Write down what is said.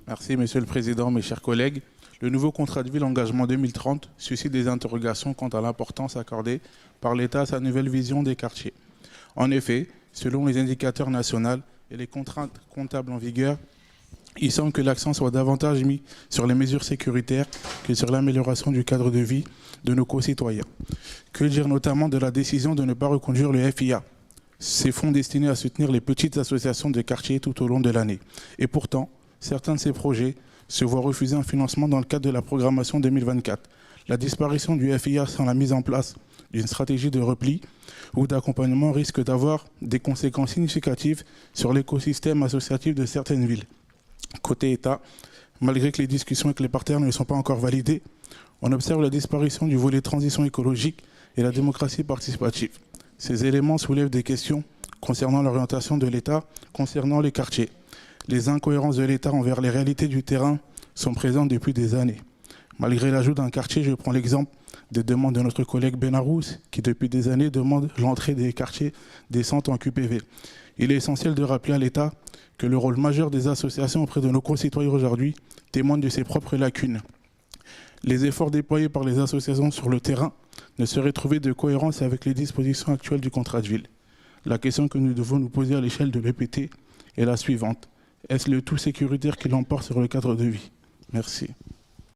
Merci, Monsieur le Président, mes chers collègues. Le nouveau contrat de ville Engagement 2030 suscite des interrogations quant à l'importance accordée par l'État à sa nouvelle vision des quartiers. En effet, selon les indicateurs nationaux et les contraintes comptables en vigueur, il semble que l'accent soit davantage mis sur les mesures sécuritaires que sur l'amélioration du cadre de vie de nos concitoyens. Que dire notamment de la décision de ne pas reconduire le FIA, ces fonds destinés à soutenir les petites associations de quartiers tout au long de l'année. Et pourtant, certains de ces projets se voient refuser un financement dans le cadre de la programmation 2024. La disparition du FIA sans la mise en place d'une stratégie de repli ou d'accompagnement risque d'avoir des conséquences significatives sur l'écosystème associatif de certaines villes. Côté État, malgré que les discussions avec les partenaires ne sont pas encore validées, on observe la disparition du volet transition écologique et la démocratie participative. Ces éléments soulèvent des questions concernant l'orientation de l'État, concernant les quartiers. Les incohérences de l'État envers les réalités du terrain sont présentes depuis des années. Malgré l'ajout d'un quartier, je prends l'exemple des demandes de notre collègue Benarous, qui depuis des années demande l'entrée des quartiers des centres en QPV. Il est essentiel de rappeler à l'État que le rôle majeur des associations auprès de nos concitoyens aujourd'hui témoigne de ses propres lacunes. Les efforts déployés par les associations sur le terrain ne seraient trouvés de cohérence avec les dispositions actuelles du contrat de ville. La question que nous devons nous poser à l'échelle de l'EPT est la suivante. Est-ce le tout sécuritaire qui l'emporte sur le cadre de vie? Merci.